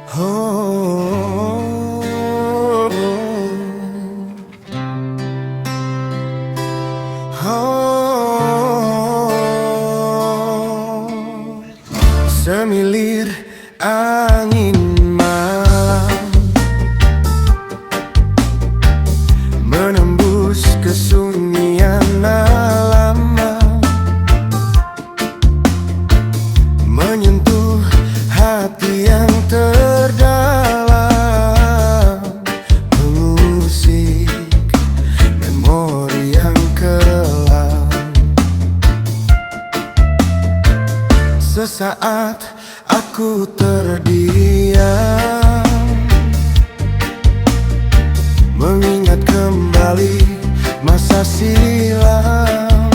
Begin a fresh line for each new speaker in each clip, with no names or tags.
Oh, oh, semilir angin malam menembus kesunyian alam, menyentuh hati yang terdalam, mengusik memori yang kelam. Sesaat aku terdiam, mengingat kembali masa silam,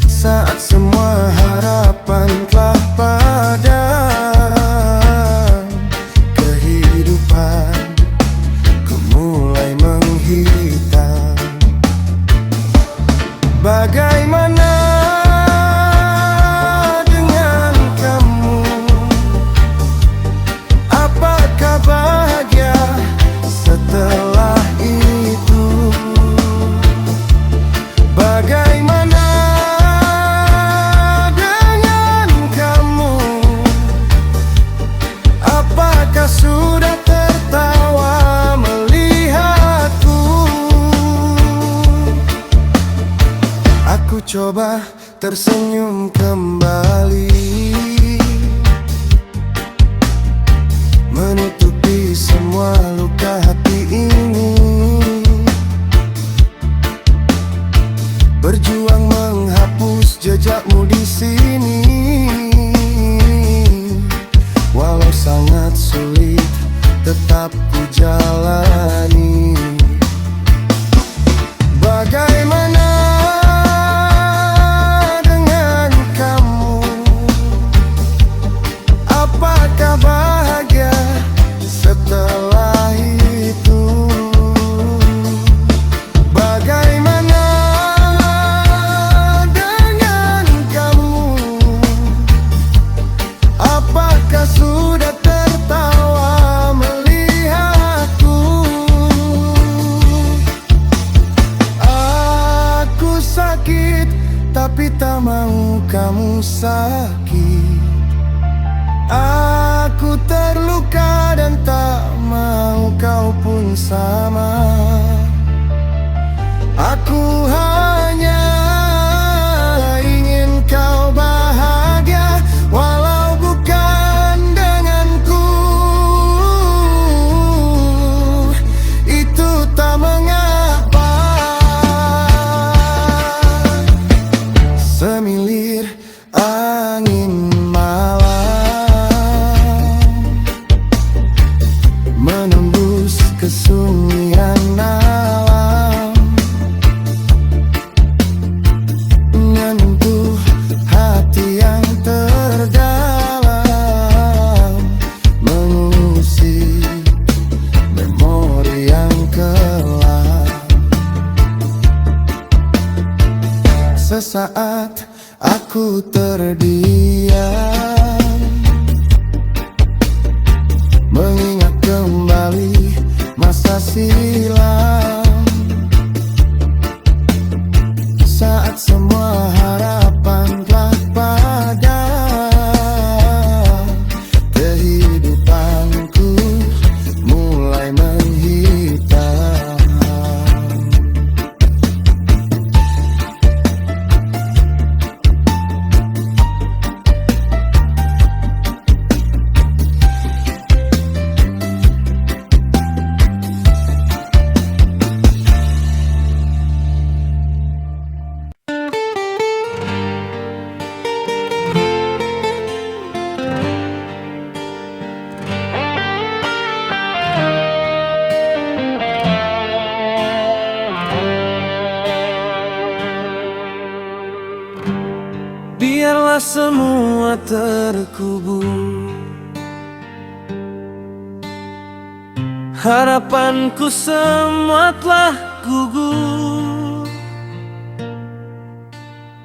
saat semua harapan telah padam, kehidupan ku mulai menghitam. Bagaimana dengan kamu? Apakah bahagia setelah itu? Bagaimana dengan kamu? Apakah sudah tertawa melihatku? Aku coba tersenyum kembali, menutupi semua luka hati ini, berjuang menghapus jejakmu di sini. Walau sangat sulit, tetap ku jalani. Bagaimana dengan kamu? Apakah bahagia setelah itu? Bagaimana dengan kamu? Apakah sudah tertawa melihatku? Aku sakit, tapi tak mau kamu sakit. Aku terluka dan tak mau kau pun sama. Aku hanya ingin kau bahagia, walau bukan denganku. Itu tak mengapa. Semilir angin malam menembus kesunyian alam, menyentuh hati yang terdalam, mengusik memori yang kelam. Sesaat aku terdiam, mengingat kembali masa silam, saat semua harapan telah padam, kehidupanku mulai menghitam. Biarlah semua terkubur, harapanku semua telah gugur.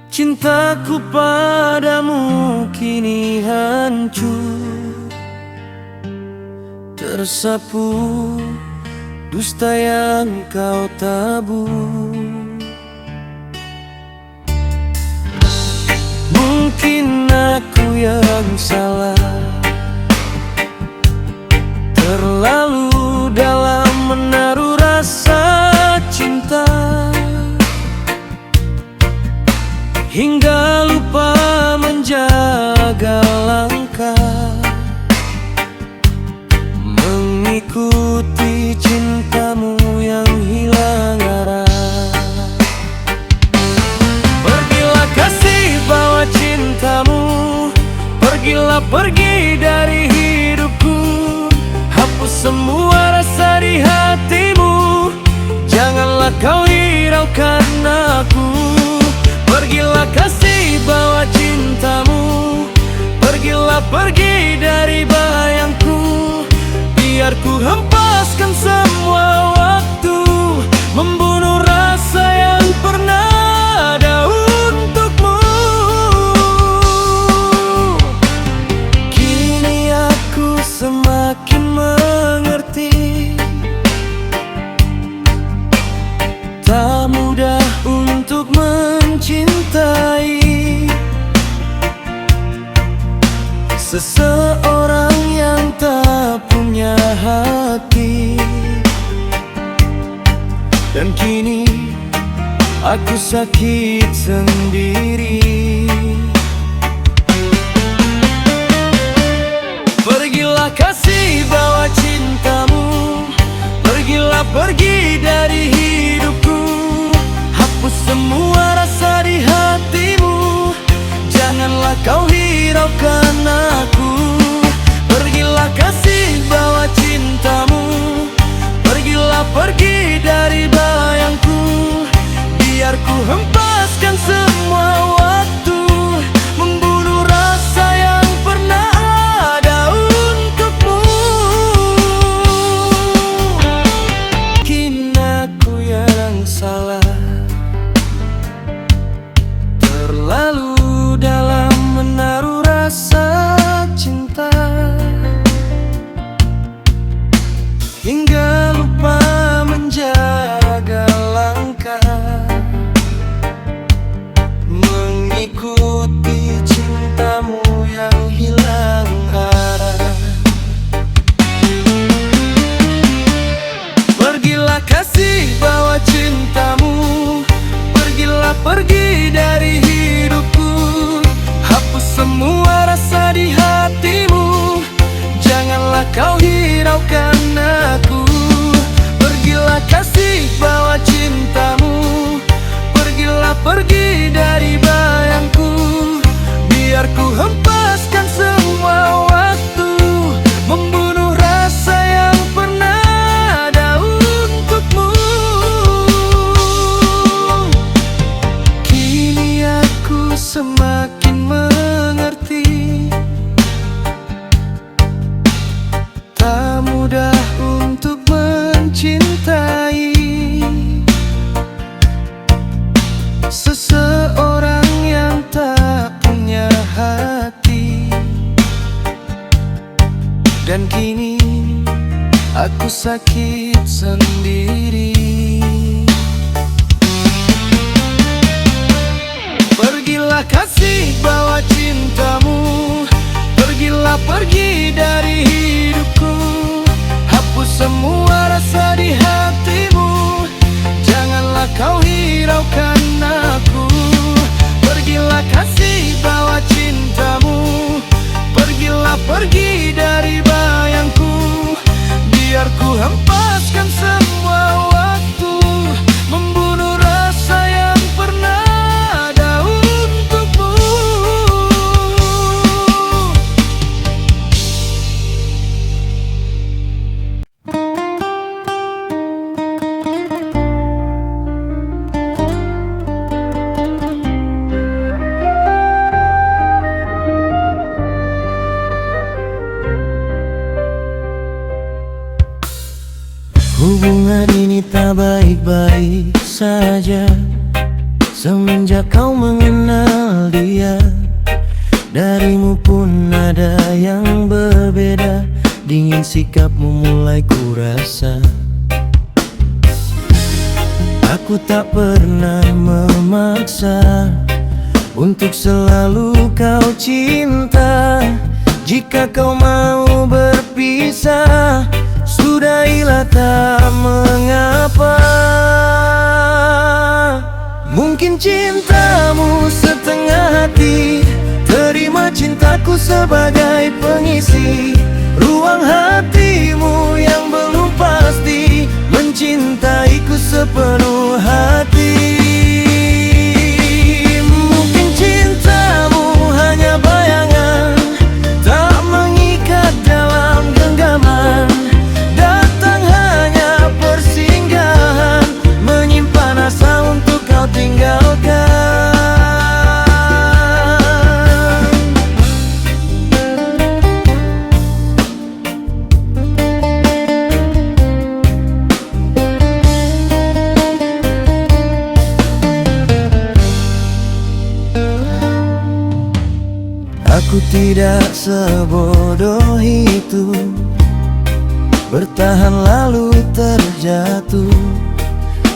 Cintaku padamu kini hancur. tersapu dusta yang kau tabur. Mungkin aku yang salah, terlalu dalam menaruh rasa cinta, hingga lupa menjaga langkah, mengikuti cintamu yang hilang arah. Pergilah kasih, bawa cintamu, pergilah pergi dari hidupku, hapus semua rasa di hatimu, janganlah kau hiraukan aku. Pergilah kasih, bawa cintamu, pergilah pergi dari bayangku, biar ku hempaskan semua waktu, membunuh rasa yang pernah ada untukmu. Kini aku semakin mengerti, tak mudah untuk mencintai seseorang yang tak punya hati. Dan kini aku sakit sendiri. Pergilah kasih, bawa cintamu, pergilah pergi dari hidupku, hapus semua rasa di hatimu, janganlah kau hiraukan aku. Pergilah kasih, bawa cintamu, pergilah pergi dari bayangku, biar ku hempaskan semua waktu, membunuh rasa yang pernah ada untukmu. Kini aku yang salah, terlalu dalam menaruh rasa cinta, hingga lupa menjaga langkah, mengikuti cintamu yang hilang arah. Pergilah kasih, bawa cintamu, pergilah pergi dari hidupku, hapus semua rasa di hatimu, janganlah kau hiraukan aku. Pergilah kasih, bawa cintamu, pergilah pergi dari bayangku, biar ku hempaskan semua waktu, membunuh rasa yang pernah ada untukmu. Kini aku semakin mengerti, tak mudah untuk mencintai seseorang yang tak punya hati. Dan kini aku sakit sendiri. Pergilah kasih, bawa cintamu, pergilah pergi dari hidupku, hapus semua rasa di hatimu, janganlah kau hiraukan aku. Pergilah kasih, bawa cintamu, pergilah pergi dari bayangku, biar ku hempaskan semua waktu, membunuh rasa yang pernah ada untukmu. Hubungan ini tak baik-baik saja semenjak kau mengenal dia. Darimu pun ada yang berbeda, dingin sikapmu mulai kurasa. Aku tak pernah memaksa untuk selalu kau cinta. Jika kau mau berpisah, sudahilah tak mengapa. Mungkin cintamu setengah hati, terima cintaku sebagai pengisi ruang hatimu yang belum pasti, mencintaiku sepenuh hati. Mungkin cintamu hanya bayangan, tak mengikat dalam genggaman, datang hanya persinggahan, menyimpan asa untuk kau tinggalkan. Aku tidak sebodoh itu, bertahan lalu terjatuh.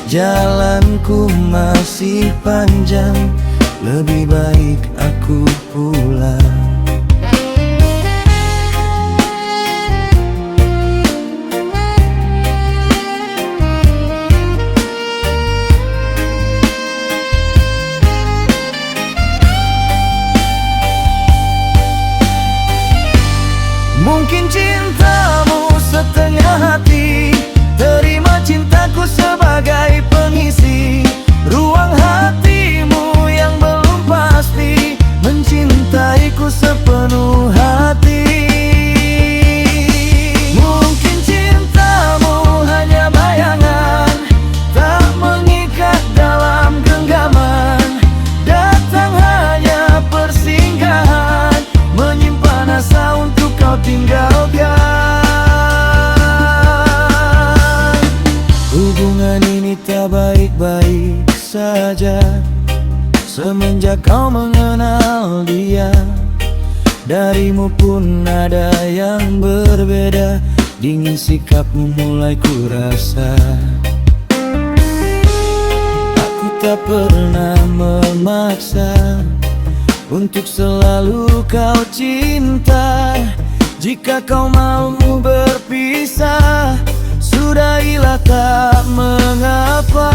Jalanku masih panjang, lebih baik aku pulang. Mungkin cintamu setengah hati, terima cintaku sebagai pengisi ruang hatimu yang belum pasti, mencintaiku sepenuh hati. Mungkin cintamu hanya bayangan, tak mengikat dalam genggaman, datang hanya persinggahan, menyimpan asa untuk kau tinggalkan. Hubungan ini tak baik-baik saja semenjak kau mengenal dia. Darimu pun ada yang berbeda, dingin sikapmu mulai kurasa. Aku tak pernah memaksa untuk selalu kau cinta. Jika kau mau berpisah, sudahilah tak mengapa.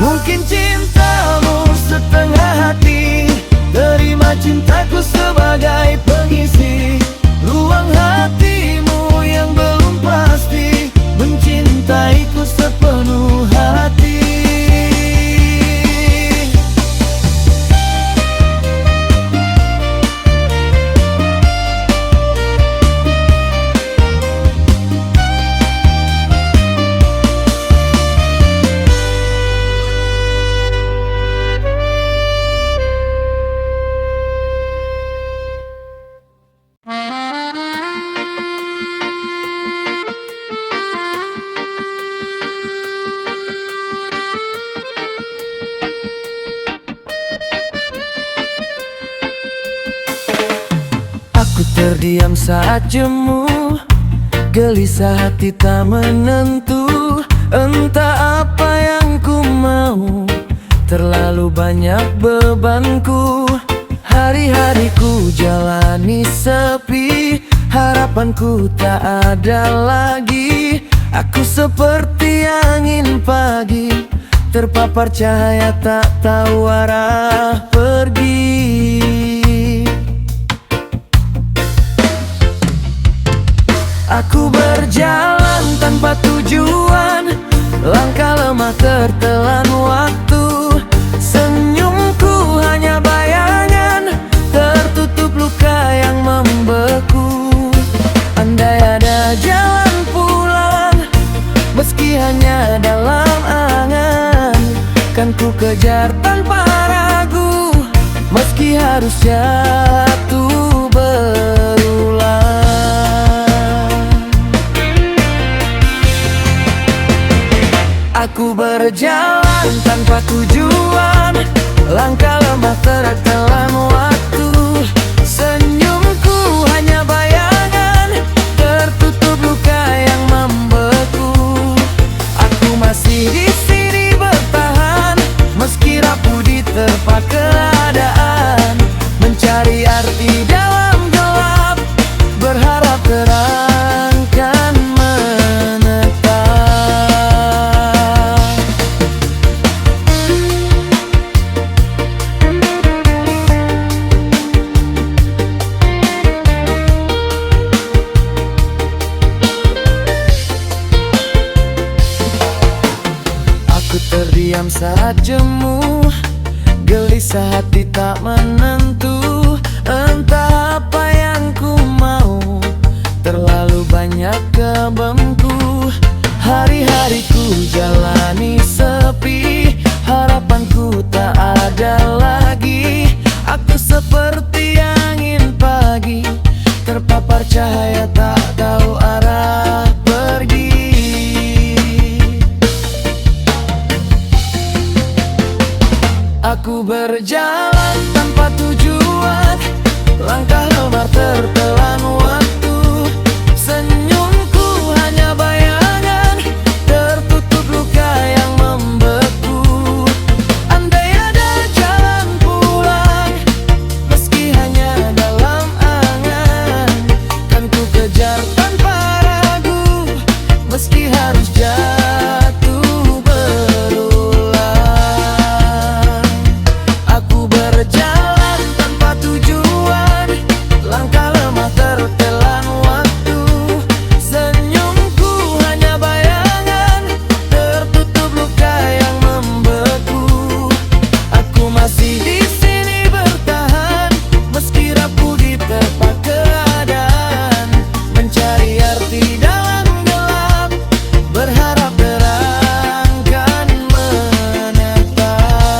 Mungkin cintamu setengah hati, terima cintaku sebagai pengisi ruang hatimu yang belum pasti, mencintaiku sepenuh hati. Aku terdiam saat jemu, gelisah hati tak menentu. Entah apa yang ku mau, terlalu banyak bebanku. Hari-hariku jalani sepi, harapanku tak ada lagi. Aku seperti angin pagi, terpapar cahaya tak tahu arah pergi. Aku berjalan tanpa tujuan, langkah lemah tertelan waktu. Senyumku hanya bayangan, tertutup luka yang membeku. Andai ada jalan pulang, meski hanya dalam angan, kan ku kejar tanpa ragu, meski harus jatuh berulang. Aku berjalan tanpa tujuan, langkah lemah tertelan waktu. Senyumku hanya bayangan, mencari arti dalam gelap, berharap terang kan menetap. Aku terdiam saat jemu, gelisah hati tak menentu. Entah apa yang ku mau, terlalu banyak kebemku. Hari-hariku jalani sepi, harapanku tak ada lagi. Aku seperti angin pagi, terpapar cahaya tak tahu arah pergi. Aku berjalan tanpa tujuan, langkah lemah tertelan waktu. Senyumku hanya bayangan, tertutup luka yang membeku. Andai ada jalan pulang, meski hanya dalam angan, kan ku kejar tanpa ragu, meski harus jatuh berulang. Aku berjalan tanpa tujuan, langkah lemah tertelan waktu. Senyumku hanya bayangan, tertutup luka yang membeku. Aku masih di sini bertahan, meski rapuh diterpa keadaan. Mencari arti dalam gelap, berharap terang kan menetap.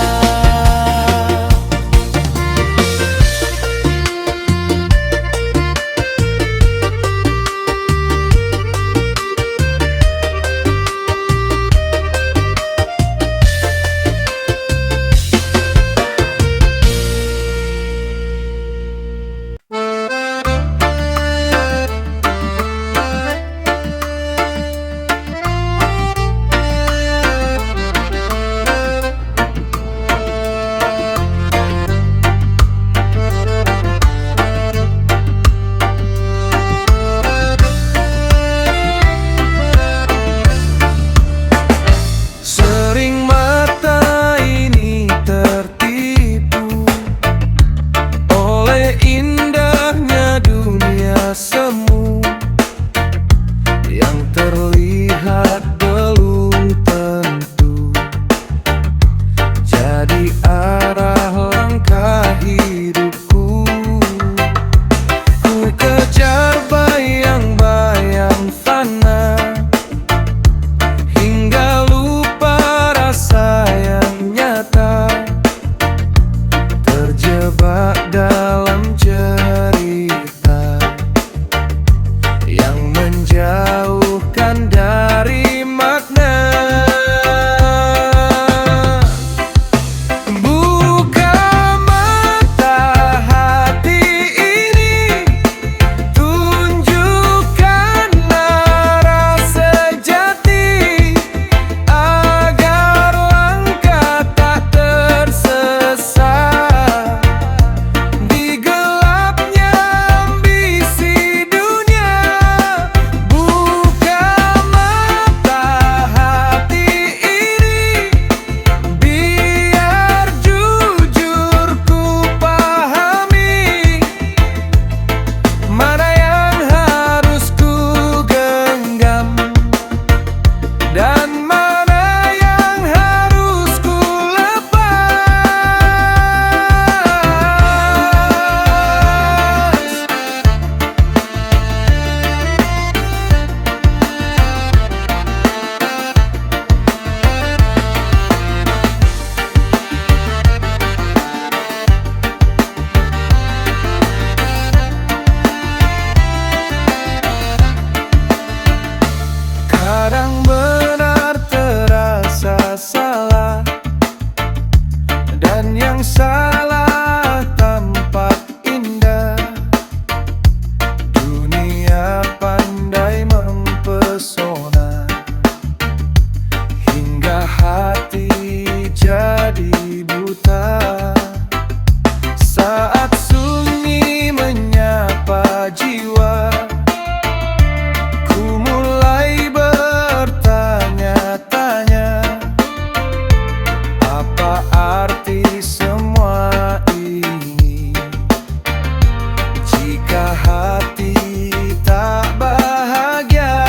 hati tak bahagia.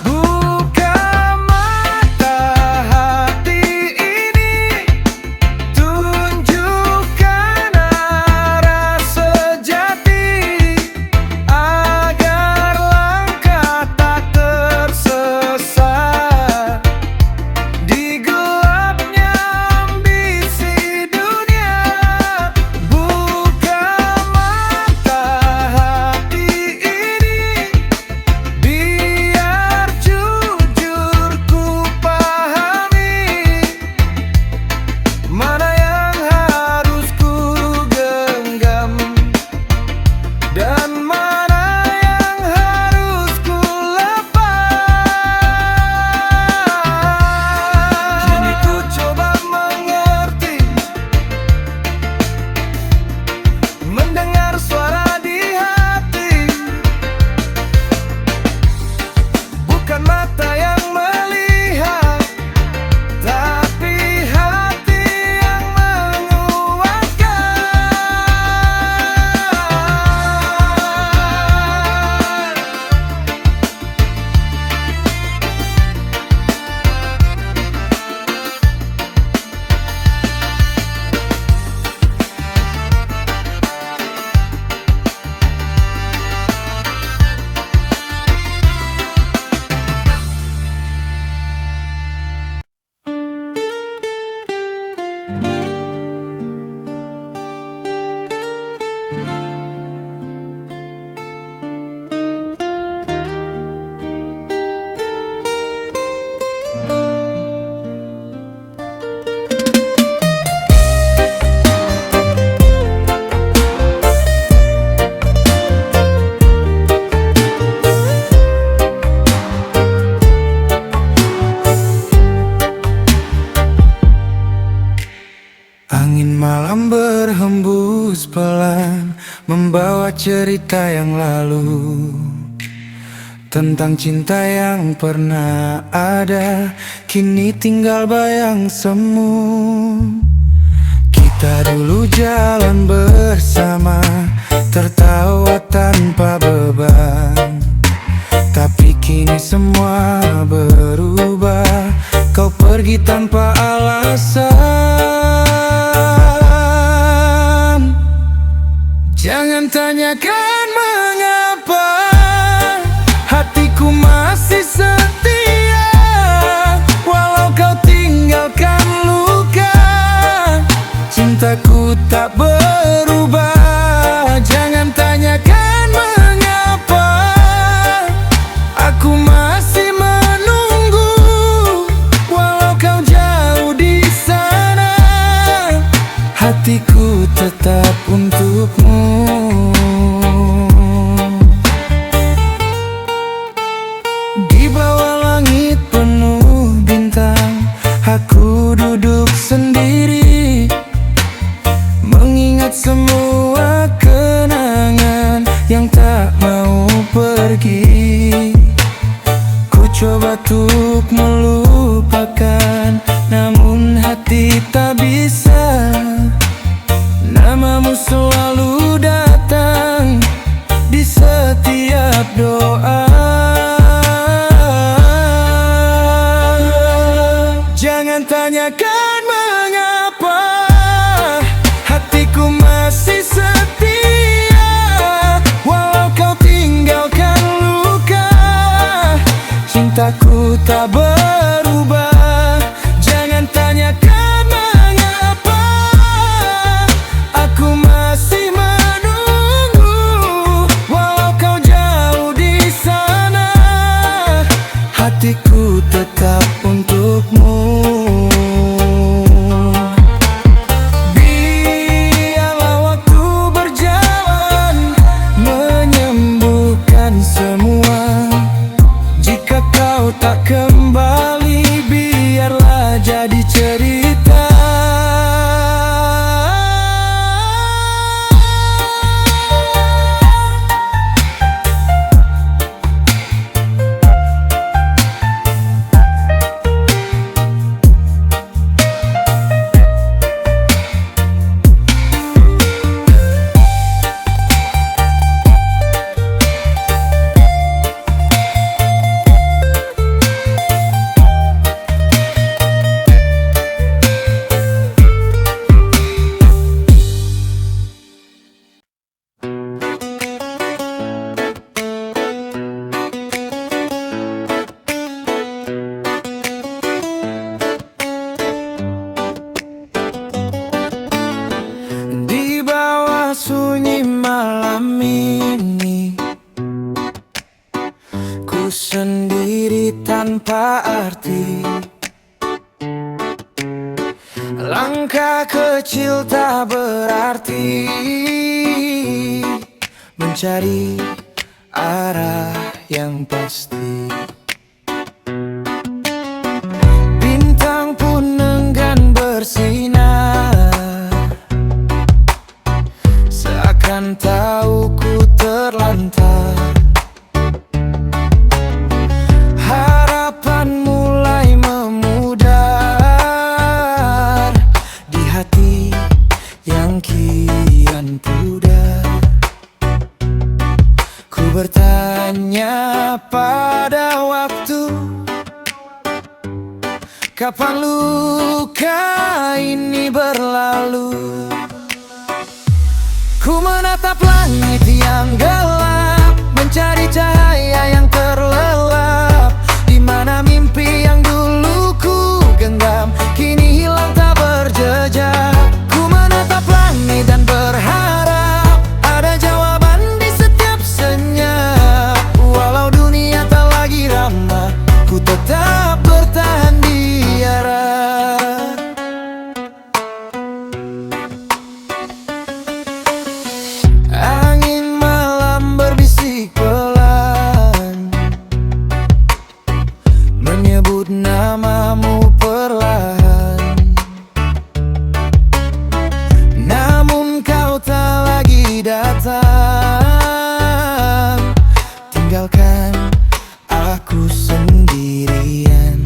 Buka mata hati ini, tunjukkan arah sejati, agar langkah tak tersesat di gelapnya ambisi dunia. Buka mata hati ini, biar jujur ku pahami mana yang harus ku genggam dan mana yang harus ku lepas. Kini ku coba mengerti, mendengar suara di hati. Bukan mata yang melihat, tapi hati yang menguatkan. Angin malam berhembus pelan, membawa cerita yang lalu, tentang cinta yang pernah ada, kini tinggal bayang semu. Kita dulu jalan bersama, tertawa tanpa beban, tapi kini semua berubah. Kau pergi tanpa alasan. Jangan tanyakan mengapa, hatiku masih setia, walau kau tinggalkan luka, cintaku tak berubah. Jangan tanyakan mengapa, aku masih menunggu, walau kau jauh di sana, hatiku tetap untukmu. Di bawah langit penuh bintang, aku duduk sendiri, mengingat semua kenangan yang tak mau pergi. Ku coba untuk melupakan, namun hati tak bisa. Namamu selalu datang di setiap doa. Jangan tanyakan mengapa, hatiku masih setia, walau kau tinggalkan luka, cintaku tak berubah. Jangan tanyakan mengapa, kecil tak berarti, mencari arah yang pasti. Bintang pun enggan bersinar, seakan tahu ku terlantar. Harapan mulai memudar di hati yang kian pudar. Ku bertanya pada waktu, kapan luka ini berlalu? Ku menatap langit yang gelap, mencari cahaya yang terlelap. Di mana mimpi yang dulu ku genggam kini hilang tak berjejak. Ku menatap langit dan berharap ada jawaban di setiap senyap. Walau dunia tak lagi ramah, ku tetap bertahan di arah. Angin malam berbisik pelan, menyebut namamu perlahan. Namun kau tak lagi datang, tinggalkan aku sendirian.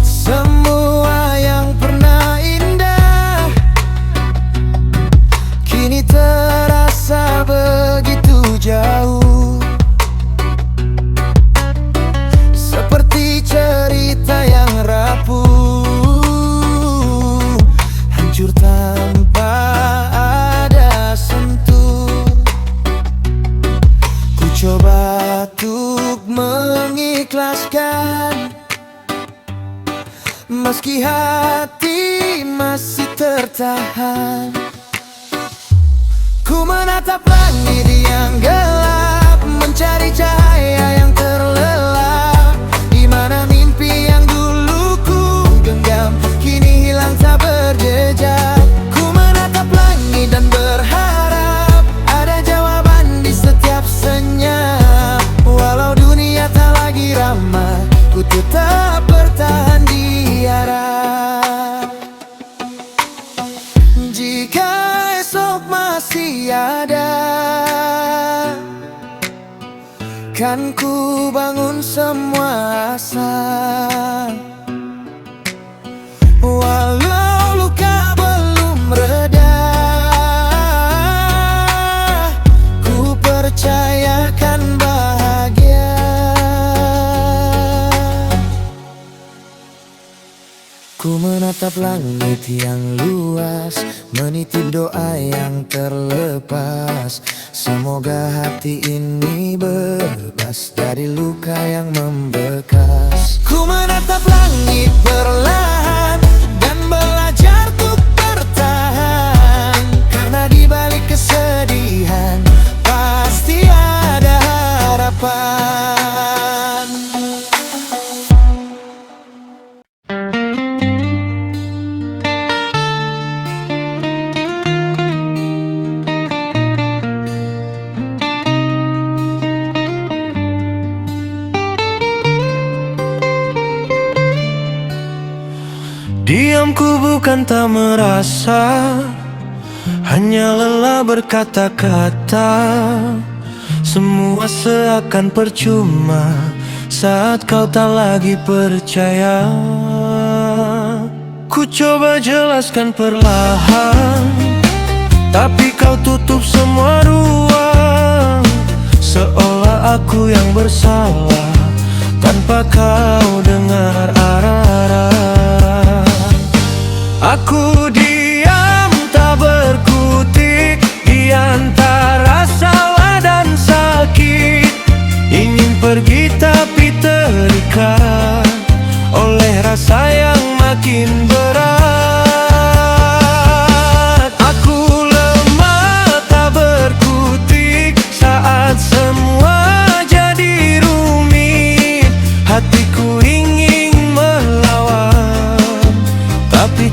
Semua yang pernah indah kini terasa begitu jauh, seperti cerita yang rapuh, hancur tanpa ada sentuh. Ku coba untuk mengikhlaskan, meski hati masih tertahan. Ku menatap langit yang gelap, mencari cahaya yang terlelap. Di mana mimpi yang dulu ku genggam kini hilang tak berjejak. Ku menatap langit dan berharap ada jawaban di setiap senyap. Walau dunia tak lagi ramah, ku tetap bertahan di arah. Jika esok masih ada, kan ku bangun semua asa. Walau luka belum reda, ku percayakan bahagia. Ku menatap langit yang luas, menitip doa yang terlepas. Semoga hati ini bebas dari luka yang membekas. Ku menatap langit perlahan dan belajar untuk bertahan, karena di balik kesedihan pasti ada harapan. Diamku bukan tak merasa, hanya lelah berkata-kata. Semua seakan percuma saat kau tak lagi percaya. Ku coba jelaskan perlahan, tapi kau tutup semua ruang. Seolah aku yang bersalah tanpa kau dengar arah-arah. Aku diam tak berkutik di antara salah dan sakit. Ingin pergi tapi terikat oleh rasa yang makin berat. Aku lemah tak berkutik saat semua jadi rumit. Hatiku ingin melawan, tapi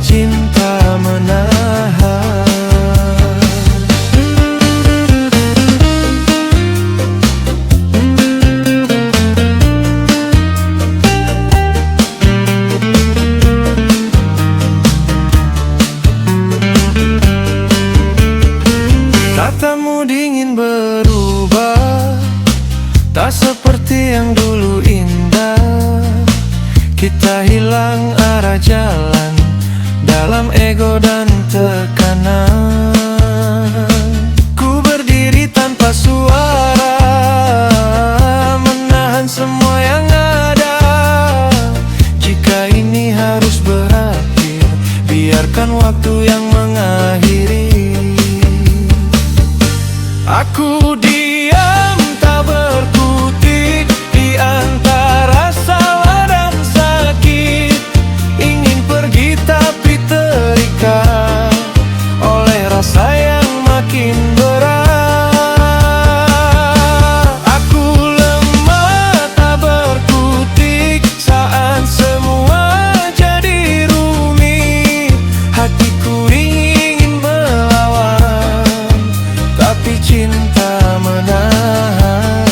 resiko dan tekanan. Ku berdiri tanpa suara, menahan semua yang ada. Jika ini harus berakhir, biarkan waktu yang mengakhiri. Aku diam tak berkutik di antara salah dan sakit. Ingin pergi tapi terikat oleh rasa yang makin berat. Aku lemah tak berkutik saat semua jadi rumit. Hatiku ingin melawan, tapi cinta menahan.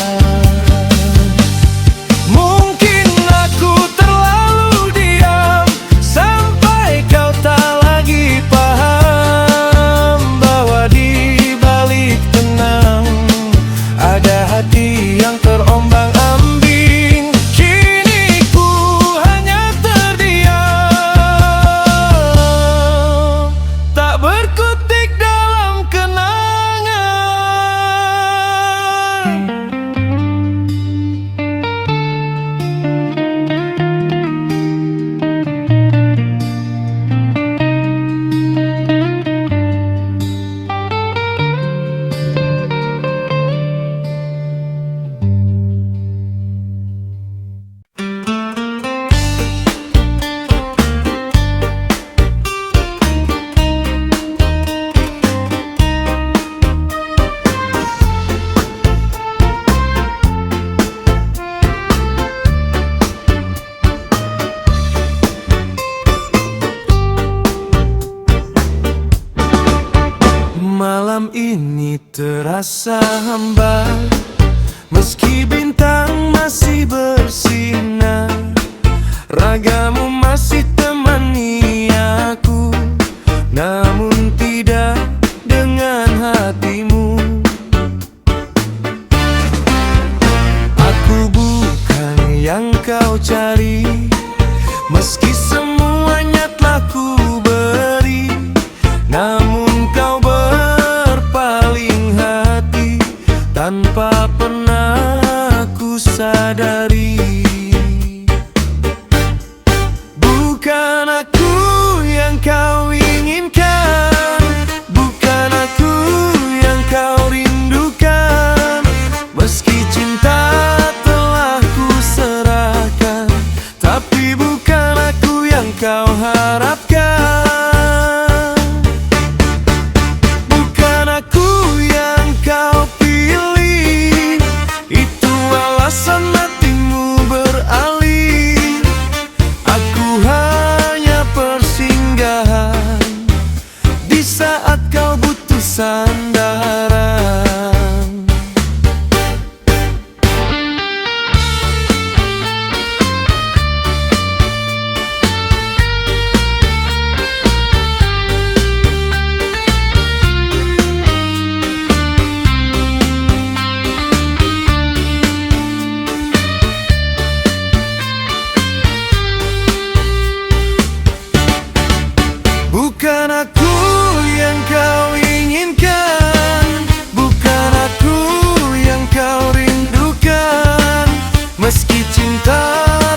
Mungkin aku terlalu diam sampai kau tak lagi paham bahwa di balik tenang ada hati yang terombang-ambing. Kini ku hanya terdiam, tak berkutik dalam kenangan. Malam ini terasa hambar, meski bintang masih bersinar. Ragamu masih temani aku, namun tidak dengan hatimu. Aku bukan yang kau cari, meski semuanya telah ku beri. Namun kau berpaling hati tanpa pernah ku sadari. Bukan aku yang kau inginkan, bukan aku yang kau rindukan. Meski cinta telah ku serahkan, tapi bukan aku yang kau harapkan. Bukan aku yang kau pilih, itu alasan hatimu beralih. Aku hanya persinggahan di saat kau butuh sandaran. Bukan aku yang kau inginkan, bukan aku yang kau rindukan. Meski cinta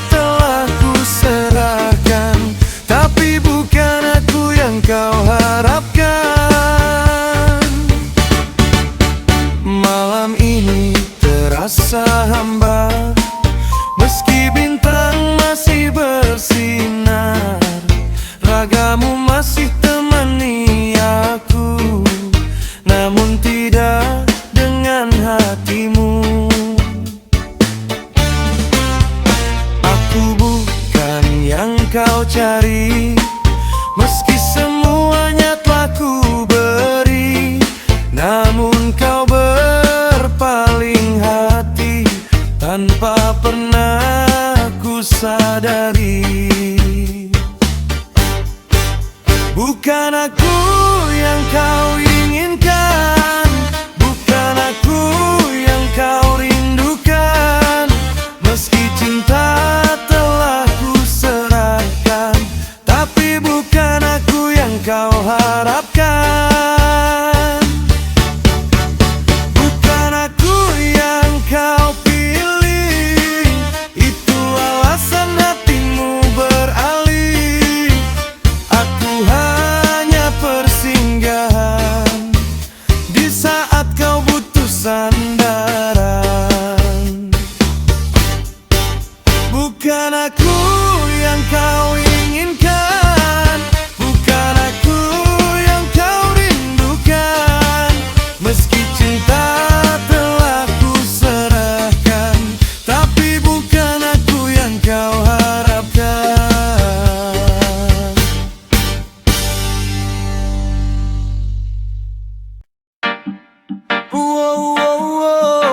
telah ku serahkan, tapi bukan aku yang kau harapkan. Malam ini terasa hambar, meski bintang masih bersinar. Ragamu masih temani aku, namun tidak dengan hatimu. Aku bukan yang kau cari, meski semuanya telah ku beri. Namun kau berpaling hati tanpa pernah ku sadari. Bukan aku yang kau inginkan, bukan aku yang kau rindukan. Meski cinta telah ku serahkan, tapi bukan aku yang kau harapkan. Bukan aku yang kau pilih, itu alasan hatimu beralih. Aku hanya persinggahan di saat kau butuh sandaran. Bukan aku yang kau inginkan, bukan aku yang kau rindukan. Meski cinta telah ku serahkan, tapi bukan aku yang kau harapkan. Wow, wow, wow.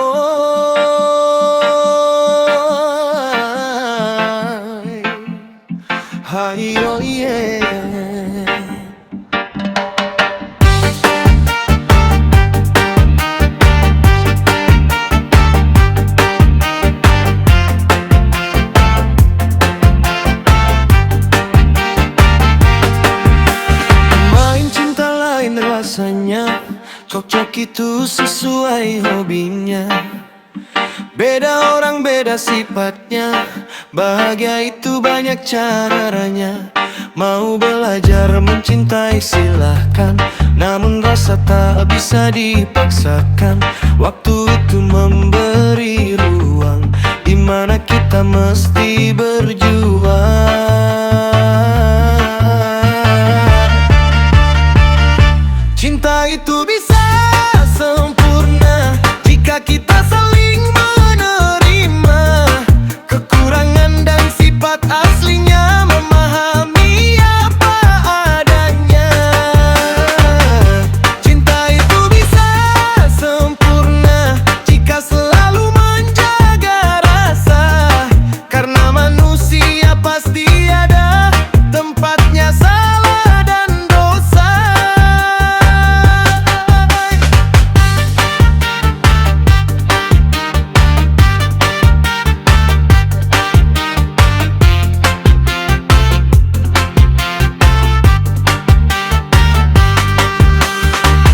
Hai, oh yeah. Main cinta lain rasanya, cocok itu sesuai hobinya. Beda orang beda sifatnya, bahagia itu banyak caranya. Mau belajar mencintai silahkan, namun rasa tak bisa dipaksakan. Waktu itu memberi ruang, dimana kita mesti berjuang. Cinta itu bisa sempurna jika kita saling menerima kekurangan dan sifat aslinya, memahami apa adanya. Cinta itu bisa sempurna jika selalu menjaga rasa, karena manusia pasti ada tempatnya salah dan dosa.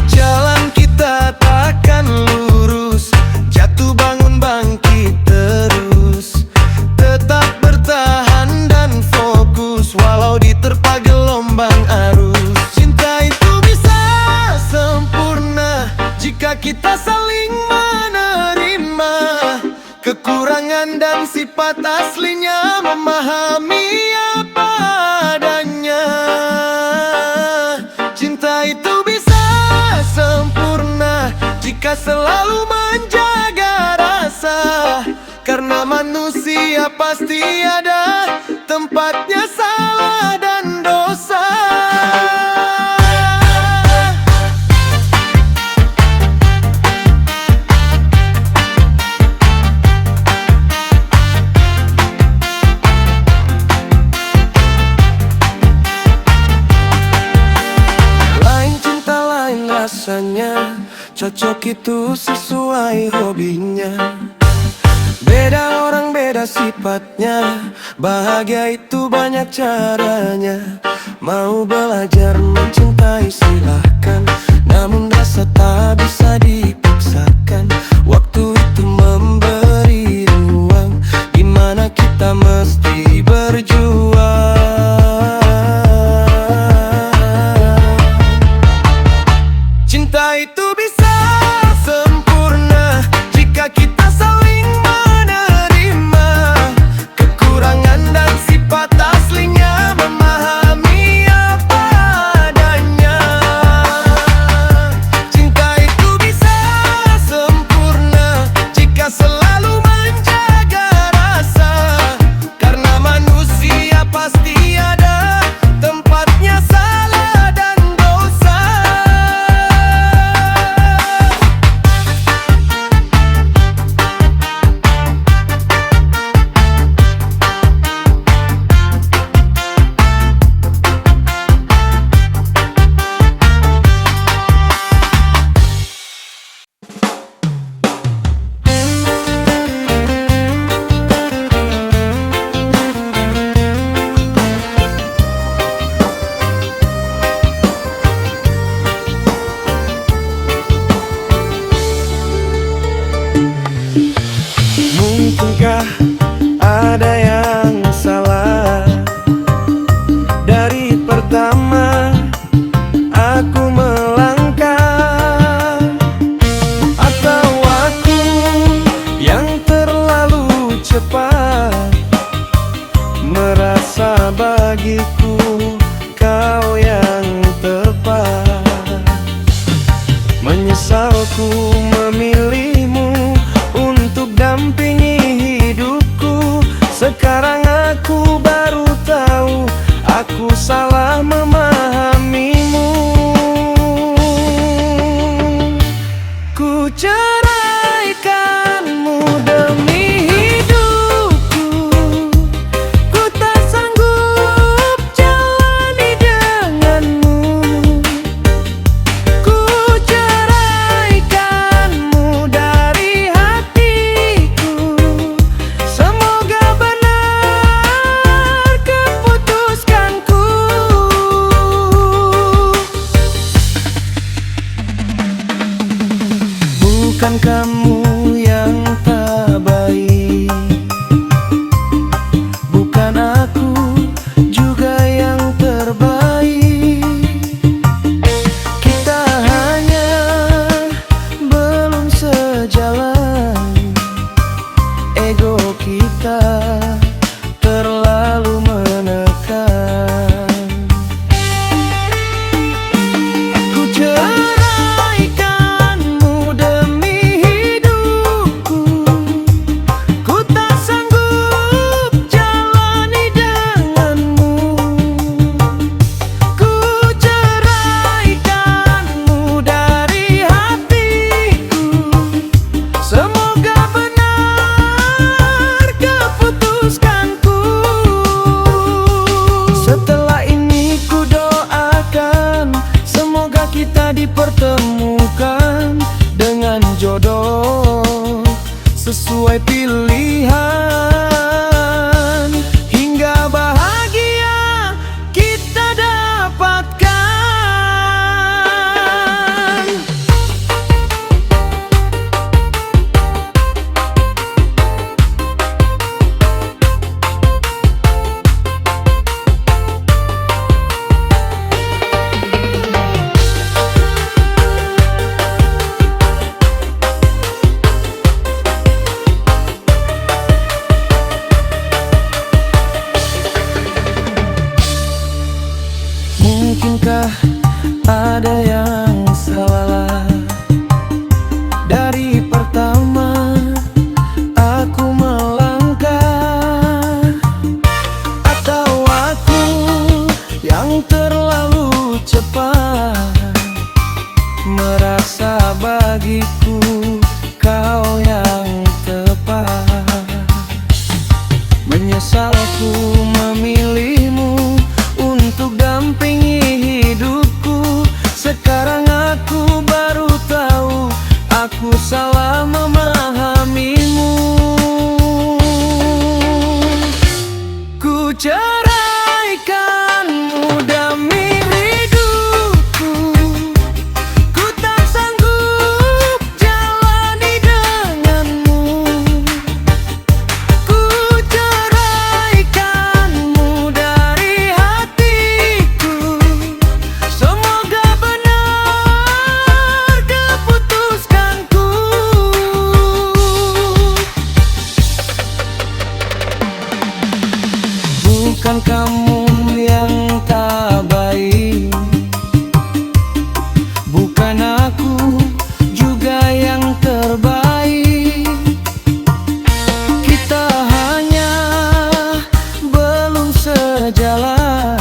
Jalan kita takkan lurus, jatuh bangun bangkit terus. Tetap bertahan dan fokus, walau diterpa gelombang arus. Cinta itu bisa sempurna jika kita saling menerima kekurangan dan sifat aslinya, memahami apa adanya. Cinta itu bisa sempurna jika selalu menjaga rasa, karena manusia pasti ada tempatnya salah dan dosa. Lain cinta lain rasanya, cocok itu sesuai hobinya. Beda orang beda sifatnya, bahagia itu banyak caranya. Mau belajar mencintai silahkan, namun rasa tak bisa dipaksakan. Waktu itu memberi ruang, dimana kita mesti berjuang. Cinta itu bisa sempurna jika kita saling menerima kekurangan dan sifat aslinya, memahami apa adanya. Bukan kamu yang tak baik, bukan aku juga yang terbaik. Kita hanya belum sejalan, ego kita terlalu menekan. Ku ceraikanmu demi hidupku, ku tak sanggup jalani denganmu. Ku ceraikanmu dari hatiku, semoga benar keputuskanku. Setelah ini ku doakan, semoga kita dipertemukan dengan jodoh sesuai pilihan, hingga bahagia kita dapatkan. Mungkinkah ada yang salah dari pertama aku melangkah, atau aku yang terlalu cepat merasa bagiku kau yang tepat. Menyesalku memilihmu untuk dampingi hidupku. Sekarang aku baru tahu aku salah memahamimu. Ku ceraikanmu demi hidupku, ku tak sanggup jalani denganmu. Ku ceraikanmu dari hatiku, semoga benar keputuskanku. Bukan kamu yang tak baik, bukan aku juga yang terbaik. Kita hanya belum sejalan,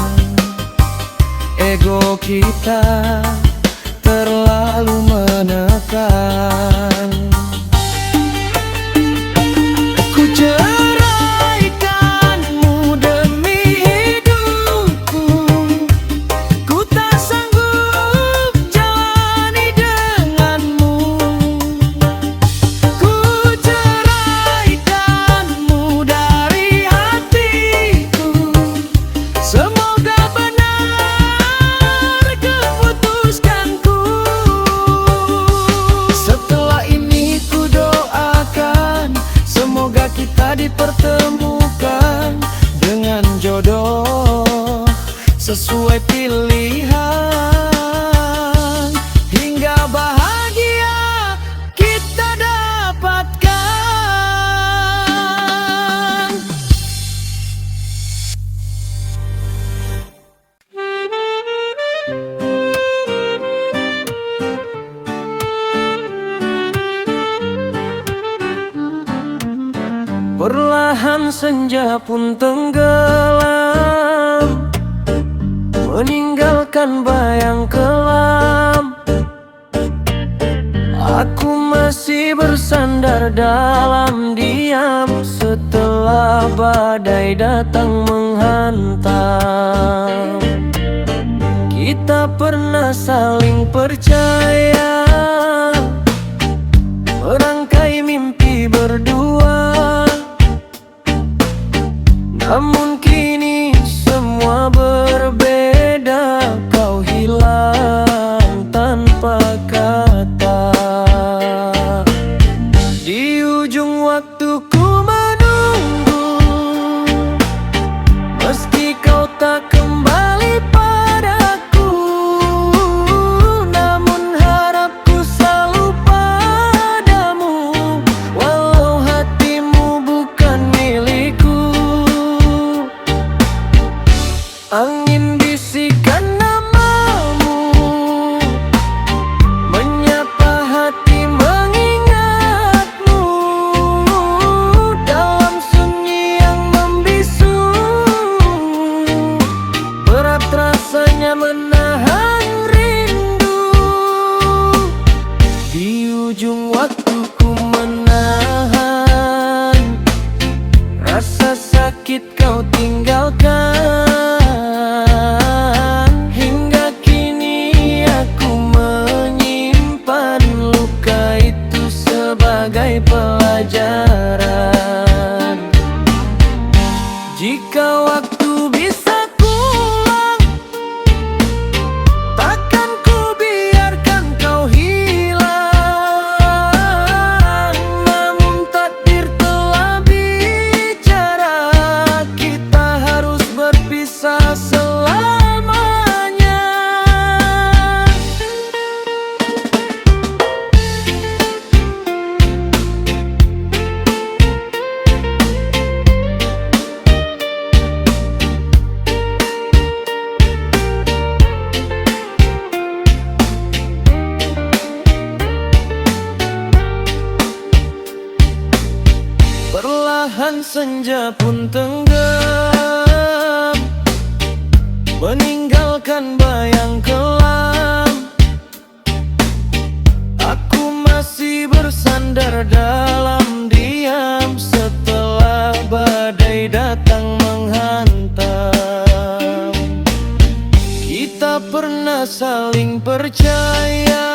ego kita terlalu menekan. Ku ceraikanmu demi hidupku, ku tak sanggup jalani denganmu. Ku ceraikanmu dari hatiku, semoga benar keputuskanku. Setelah ini ku doakan, semoga kita dipertemukan dengan jodoh sesuai pilihan, hingga bahagia kita dapatkan. Perlahan senja pun tenggelam, meninggalkan bayang kelam. Aku masih bersandar dalam diam setelah badai datang menghantam. Kita pernah saling percaya, merangkai mimpi berdua. Namun kini semua berbeda, kau hilang tanpa kata. Belahan senja pun tenggelam, meninggalkan bayang kelam. Aku masih bersandar dalam diam setelah badai datang menghantam. Kita pernah saling percaya,